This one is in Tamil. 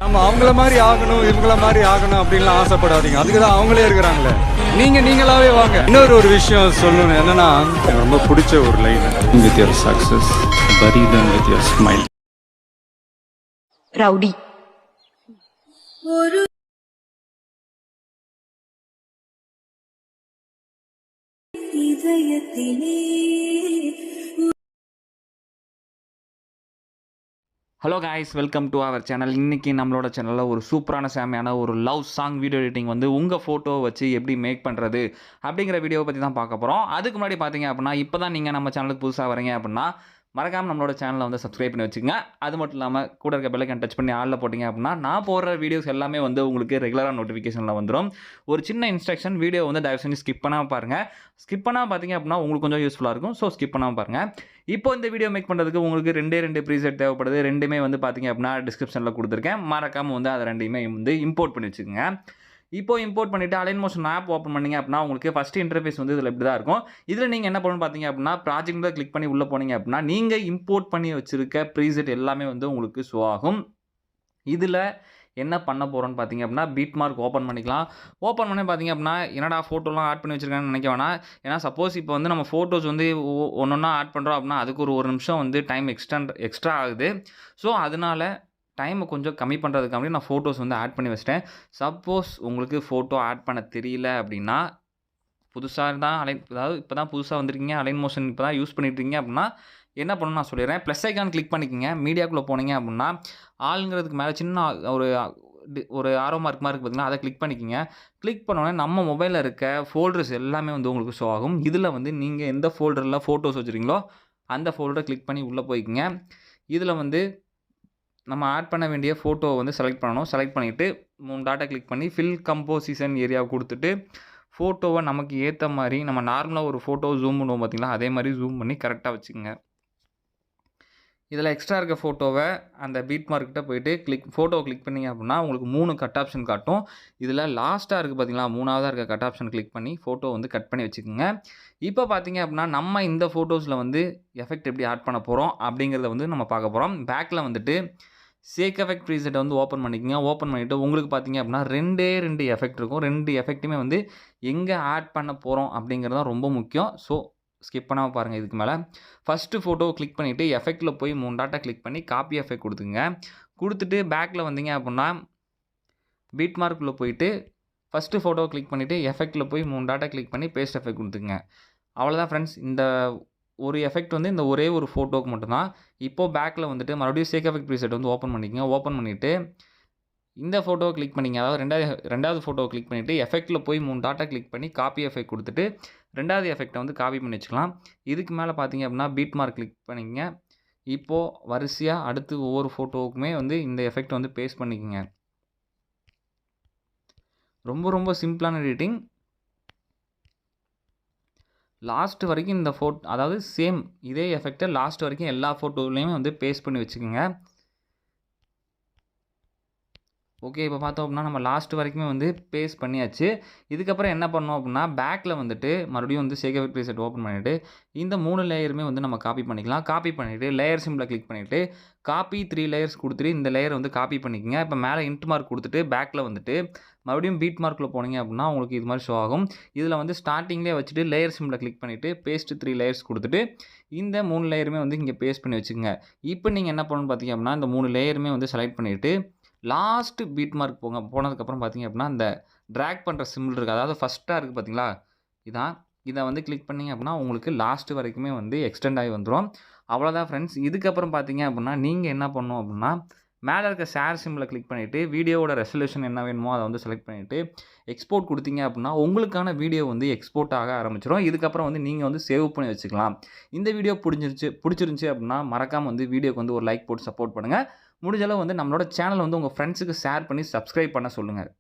நம்ம அவங்கள மாதிரி ஆகணும் இவங்கள மாதிரி ஆகணும் அப்படின்லாம் ஆசைப்படாதீங்க. அதுக்கு தான் அவங்களே இருக்கிறாங்களே. நீங்களாவே வாங்க. ஒரு விஷயம் சொல்லணும் என்னன்னா, எனக்கு ரொம்ப பிடிச்ச ஒரு line, with your success bury them with your smile. Rowdy ஒரு இதயத்திலே. Hello guys, welcome to our channel. இன்றைக்கி நம்மளோட சேனலில் ஒரு சூப்பரான சாமியான ஒரு லவ் சாங் வீடியோ எடிட்டிங் வந்து உங்கள் ஃபோட்டோ வச்சு எப்படி மேக் பண்ணுறது அப்படிங்கிற வீடியோவை பற்றி தான் பார்க்க போகிறோம். அதுக்கு முன்னாடி பார்த்தீங்க அப்படின்னா, இப்போ தான் நீங்கள் நம்ம சேனலுக்கு புதுசாக வரீங்க அப்படின்னா மறக்காமல் நம்மளோட சேனலை வந்து சப்ஸ்கிரைப் பண்ணி வச்சுக்கோங்க. அது மட்டும் இல்லாமல் கூட இருக்க பெல்லைக்கன் டச் பண்ணி ஆளில் போட்டிங்க அப்படின்னா நான் போடுற வீடியோஸ் எல்லாமே வந்து உங்களுக்கு ரெகுலராக நோட்டிஃபிகேஷனில் வந்துடும். ஒரு சின்ன இன்ஸ்ட்ரக்ஷன், வீடியோ வந்து தயவு செஞ்சு ஸ்கிப் பண்ணாமல் பாருங்கள். ஸ்கிப் பண்ணாமல் பார்த்தீங்க அப்படின்னா உங்களுக்கு கொஞ்சம் யூஸ்ஃபுல்லாக இருக்கும். ஸோ ஸ்கிப் பண்ணாமல் பாருங்கள். இப்போ இந்த வீடியோ மேக் பண்ணுறதுக்கு உங்களுக்கு ரெண்டு ப்ரீசெட் தேவைப்படுது. ரெண்டுமே வந்து பார்த்தீங்க அப்படின்னா டிஸ்கிரிப்ஷனில் கொடுத்துருக்கேன். மறக்காமல் வந்து அதை ரெண்டையுமே வந்து இம்போர்ட் பண்ணி வச்சுக்கோங்க. இப்போ இம்போர்ட் பண்ணிவிட்டு அலைன் மோஷன் ஆப் ஓப்பன் பண்ணிங்க அப்படின்னா உங்களுக்கு ஃபஸ்ட்டு இன்டர்ஃபேஸ் வந்து இதில் இப்படி தான் இருக்கும். இதில் நீங்கள் என்ன பண்ணணும் பார்த்தீங்க அப்படின்னா, ப்ராஜெக்ட்டில் கிளிக் பண்ணி உள்ளே போனீங்க அப்படின்னா நீங்கள் இம்போர்ட் பண்ணி வச்சுருக்க ப்ரீசெட் எல்லாமே வந்து உங்களுக்கு ஷோ ஆகும். இதில் என்ன பண்ண போகிறோன்னு பார்த்தீங்க அப்படின்னா, BeatMark ஓப்பன் பண்ணிக்கலாம். ஓப்பன் பண்ணி பார்த்தீங்க அப்படின்னா, என்னடா ஃபோட்டோலாம் ஆட் பண்ணி வச்சுருக்காங்கன்னு நினைக்க வேணாம். ஏன்னா சப்போஸ் இப்போ வந்து நம்ம ஃபோட்டோஸ் வந்து ஒன்றா ஆட் பண்ணுறோம் அப்படின்னா அதுக்கு ஒரு நிமிஷம் வந்து டைம் எக்ஸ்ட்ரா ஆகுது. ஸோ அதனால் டைமை கொஞ்சம் கம்மி பண்ணுறதுக்காக நான் ஃபோட்டோஸ் வந்து ஆட் பண்ணி வச்சிட்டேன். சப்போஸ் உங்களுக்கு ஃபோட்டோ ஆட் பண்ண தெரியல அப்படின்னா, புதுசாக தான் அதாவது இப்போ தான் புதுசாக வந்திருக்கீங்க, அலைன் மோஷன் இப்போ தான் யூஸ் பண்ணிட்டுருக்கீங்க அப்படின்னா என்ன பண்ணணும்னு நான் சொல்லிடுறேன். ப்ளஸ் ஐக்கான் கிளிக் பண்ணிக்கோங்க. மீடியாக்குள்ளே போனீங்க அப்படின்னா ஆளுங்கிறதுக்கு மேலே சின்ன ஒரு ஆரோ மார்க் மாதிரி பார்த்தீங்கன்னா அதை கிளிக் பண்ணிக்கோங்க. கிளிக் பண்ணோடனே நம்ம மொபைலில் இருக்க ஃபோல்டர்ஸ் எல்லாமே வந்து உங்களுக்கு ஷோ ஆகும். இதில் வந்து நீங்கள் எந்த ஃபோல்டரில் ஃபோட்டோஸ் வச்சுருக்கீங்களோ அந்த ஃபோல்டரை கிளிக் பண்ணி உள்ளே போய்க்குங்க. இதில் வந்து நம்ம ஆட் பண்ண வேண்டிய ஃபோட்டோவை வந்து செலக்ட் பண்ணணும். செலக்ட் பண்ணிவிட்டு 3 டாட்டா கிளிக் பண்ணி ஃபில் கம்போசிஷன் ஏரியாவை கொடுத்துட்டு ஃபோட்டோவை நமக்கு ஏற்ற மாதிரி நம்ம நார்மலாக ஒரு ஃபோட்டோ ஜூம் பண்ணுவோம் பார்த்தீங்களா, அதே மாதிரி ஜூம் பண்ணி கரெக்டாக வச்சுக்கோங்க. இதில் எக்ஸ்ட்ரா இருக்க ஃபோட்டோவை அந்த BeatMark போய்ட்டு ஃபோட்டோவை கிளிக் பண்ணிங்க அப்படின்னா உங்களுக்கு 3 கட் ஆப்ஷன் காட்டும். இதில் லாஸ்ட்டாக இருக்குது பார்த்தீங்களா, 3ஆவதாக இருக்க கட் ஆப்ஷன் கிளிக் பண்ணி ஃபோட்டோ வந்து கட் பண்ணி வச்சுக்கோங்க. இப்போ பார்த்தீங்க அப்படின்னா நம்ம இந்த ஃபோட்டோஸில் வந்து எஃபெக்ட் எப்படி ஆட் பண்ண போகிறோம் அப்படிங்கிறத வந்து நம்ம பார்க்க போகிறோம். பேக்கில் வந்துட்டு Shakeeffect Preset வந்து ஓப்பன் பண்ணிக்கோங்க. ஓப்பன் பண்ணிவிட்டு உங்களுக்கு பார்த்தீங்க அப்படின்னா 2 எஃபெக்ட் இருக்கும். 2 எஃபெக்ட்டுமே வந்து எங்கே ஆட் பண்ண போகிறோம் அப்படிங்கிறது தான் ரொம்ப முக்கியம். ஸோ ஸ்கிப் பண்ணாமல் பாருங்கள். இதுக்கு மேலே ஃபஸ்ட்டு ஃபோட்டோவை கிளிக் பண்ணிவிட்டு எஃபெக்ட்டில் போய் 3 டாட்டா கிளிக் பண்ணி காப்பி எஃபெக்ட் கொடுத்துங்க. கொடுத்துட்டு பேக்கில் வந்தீங்க அப்படின்னா BeatMarkக்குள்ளே போயிட்டு ஃபஸ்ட்டு ஃபோட்டோவை கிளிக் பண்ணிவிட்டு எஃபெக்ட்டில் போய் 3 டாட்டா கிளிக் பண்ணி பேஸ்ட் எஃபெக்ட் கொடுத்துங்க. அவ்வளோதான் ஃப்ரெண்ட்ஸ். இந்த ஒரு எஃபெக்ட் வந்து இந்த ஒரே ஒரு ஃபோட்டோக்கு மட்டும்தான். இப்போது பேக்கில் வந்துட்டு மறுபடியும் Shakeeffect Preset வந்து ஓப்பன் பண்ணிக்கோங்க. ஓப்பன் பண்ணிவிட்டு இந்த ஃபோட்டோவை கிளிக் பண்ணிங்க. அதாவது ரெண்டாவது ஃபோட்டோவை கிளிக் பண்ணிவிட்டு எஃபெக்ட்டில் போய் 3 டாட்டா கிளிக் பண்ணி காப்பி எஃபெக்ட் கொடுத்துட்டு ரெண்டாவது எஃபெக்ட்டை வந்து காப்பி பண்ணி வச்சுக்கலாம். இதுக்கு மேலே பார்த்தீங்க அப்படின்னா BeatMark கிளிக் பண்ணிக்கங்க. இப்போது வரிசையாக அடுத்து ஒவ்வொரு ஃபோட்டோவுக்குமே வந்து இந்த எஃபெக்ட் வந்து பேஸ்ட் பண்ணிக்கோங்க. ரொம்ப சிம்பிளான எடிட்டிங். லாஸ்ட் வரைக்கும் இந்த அதாவது சேம் இதே எஃபெக்டை லாஸ்ட் வரைக்கும் எல்லா ஃபோட்டோலையுமே வந்து பேஸ்ட் பண்ணி வச்சுக்கோங்க. ஓகே, இப்போ பார்த்தோம் அப்படின்னா நம்ம லாஸ்ட் வரைக்குமே வந்து பேஸ்ட் பண்ணியாச்சு. இதுக்கப்புறம் என்ன பண்ணோம் அப்படின்னா பேக்கில் வந்துட்டு மறுபடியும் வந்து Shakeeffect Preset ஓப்பன் பண்ணிவிட்டு இந்த 3 லேயருமே வந்து நம்ம காப்பி பண்ணிக்கலாம். காப்பி பண்ணிவிட்டு லேயர் சிம்பிளை கிளிக் பண்ணிவிட்டு காப்பி 3 லேயர்ஸ் கொடுத்துட்டு இந்த லேயர் வந்து காப்பி பண்ணிக்கோங்க. இப்போ மேலே இன்ட் மார்க் கொடுத்துட்டு பேக்கில் வந்துட்டு மறுபடியும் BeatMarkக்குள்ளே போனீங்க அப்படின்னா உங்களுக்கு இது மாதிரி ஷோ ஆகும். இதில் வந்து ஸ்டார்டிங்லேயே வச்சுட்டு லேயர் சிம்பிளை கிளிக் பண்ணிவிட்டு பேஸ்ட் 3 லேயர்ஸ் கொடுத்துட்டு இந்த 3 லேயருமே வந்து இங்கே பேஸ்ட் பண்ணி வச்சுக்கோங்க. இப்போ நீங்கள் என்ன பண்ணணும்னு பார்த்தீங்க அப்படின்னா இந்த 3 லேயருமே வந்து செலக்ட் பண்ணிவிட்டு லாஸ்ட்டு BeatMark போனதுக்கப்புறம் பார்த்தீங்க அப்படின்னா இந்த ட்ராக் பண்ணுற சிம்பிள் இருக்குது. அதாவது ஃபஸ்ட்டாக இருக்குது பார்த்தீங்களா, இதை வந்து கிளிக் பண்ணிங்க அப்படின்னா உங்களுக்கு லாஸ்ட்டு வரைக்குமே வந்து எக்ஸ்டெண்ட் ஆகி வந்துடும். அவ்வளோதான் ஃப்ரெண்ட்ஸ். இதுக்கப்புறம் பார்த்தீங்க அப்படின்னா நீங்கள் என்ன பண்ணணும் அப்படின்னா மேலே இருக்க ஷேர் சிம்பிளை கிளிக் பண்ணிவிட்டு வீடியோவோட ரெசல்யூஷன் என்ன வேணுமோ அதை வந்து செலக்ட் பண்ணிவிட்டு எக்ஸ்போர்ட் கொடுத்தீங்க அப்படின்னா உங்களுக்கான வீடியோ வந்து எக்ஸ்போர்ட் ஆக ஆரம்பிச்சிடும். இதுக்கப்புறம் வந்து நீங்கள் வந்து சேவ் பண்ணி வச்சுக்கலாம். இந்த வீடியோ பிடிச்சிருந்துச்சி அப்படின்னா மறக்காமல் வந்து வீடியோக்கு வந்து ஒரு லைக் போட்டு சப்போர்ட் பண்ணுங்கள். முடிஞ்சளவு வந்து நம்மளோட சேனல் வந்து உங்கள் ஃப்ரெண்ட்ஸுக்கு ஷேர் பண்ணி சப்ஸ்கிரைப் பண்ண சொல்லுங்கள்.